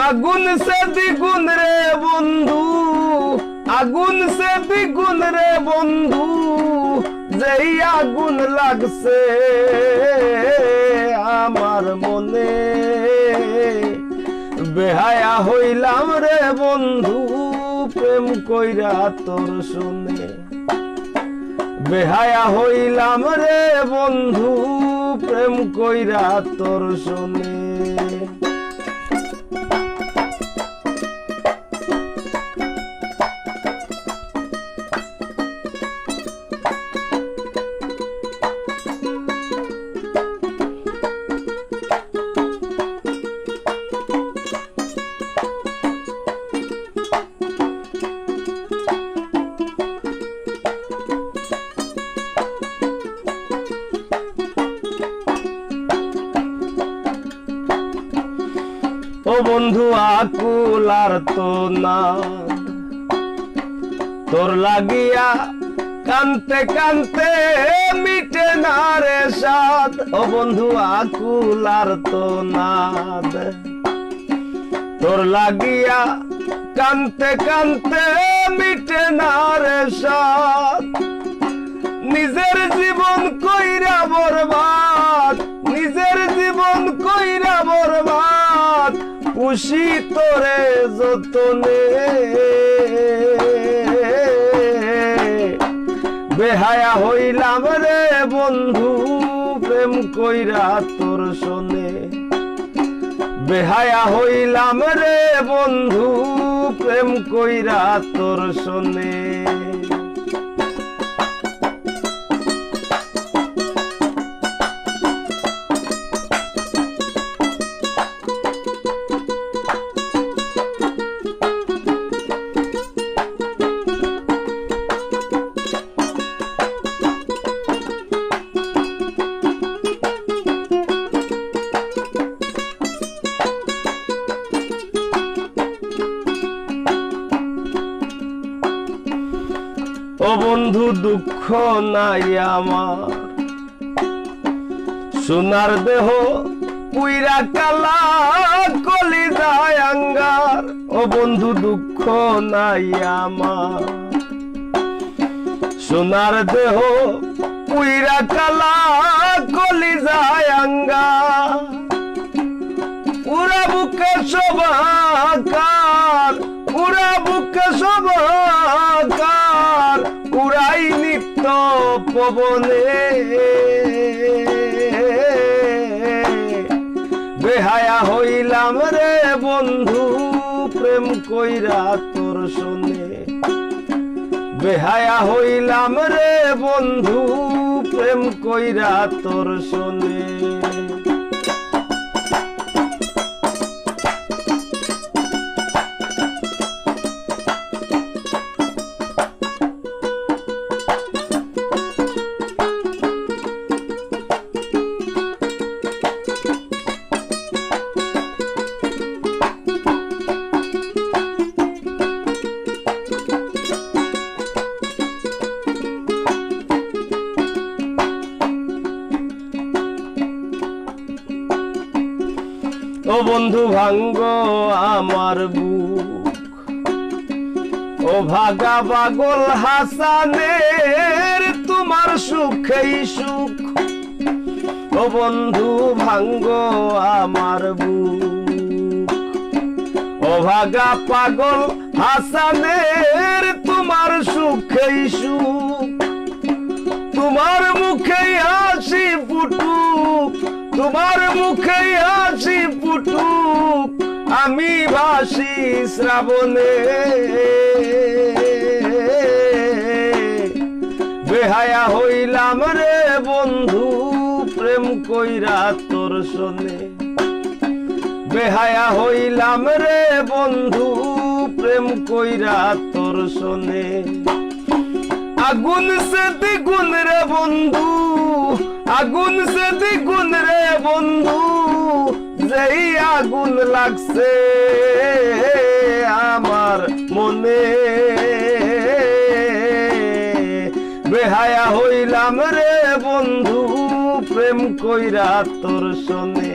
আগুন সে দ্বিগুণ রে বন্ধু, আগুন সে দ্বিগুণ রে বন্ধু, যেই আগুন লাগছে আমার মনে। বেহায়া হইলাম রে বন্ধু প্রেম কইরা তোর শুনে। বেহায়া হইলাম রে বন্ধু প্রেম কইরা তোর শুনে। ও বন্ধু আকুল আর তো না, তোর লাগিয়া কানতে কানতে মিটে না রে সাদ। ও বন্ধু আকুল আর তো না, তোর লাগিয়া কানতে কানতে মিটে না রে সাদ। নিজের জীবন কইরা বরবাদ, নিজের জীবন কইরা বরবাদ, খুশি তোরে যতনে। বেহায়া হইলাম রে বন্ধু প্রেম কইরা তোর শোনে। বেহায়া হইলাম রে বন্ধু প্রেম কইরা তোর শোনে। ও বন্ধু দুঃখ নাই আমার, সোনার দেহ পুইরা কালা কলিজায় আঙ্গার। ও বন্ধু দুঃখ নাই আমার, সোনার দেহ পুইরা কালা কলিজায় আঙ্গার। পুরা বুকে শোভাকার, পুরা বুকে শোভাকার, উড়াই নিত্য পবনে। বেহায়া হইলাম রে বন্ধু প্রেম কইরা তোর শোনে। বেহায়া হইলাম রে বন্ধু প্রেম কইরা তোর শোনে। ও বন্ধু ভাঙ্গ আমার বুক, ও ভাগা পাগল হাসানের তোমার সুখেই সুখ। ও বন্ধু ভাঙ্গ আমার বুক, ও ভাগা পাগল হাসানের তোমার সুখেই সুখ। তোমার মুখে হাসি ফুটুক, তোমার মুখে হাসি ফুটুক, আমি ভাসি শ্রাবণে। বেহায়া হইলাম রে বন্ধু প্রেম কইরা তোর শোনে। বেহায়া হইলাম রে বন্ধু প্রেম কইরা তোর শোনে। আগুন সে দ্বিগুণ রে বন্ধু, আগুন সে দ্বিগুণ রে বন্ধু, যেই আগুন লাগছে আমার মনে। বেহায়া হইলাম রে বন্ধু প্রেম কইরা তোর শোনে।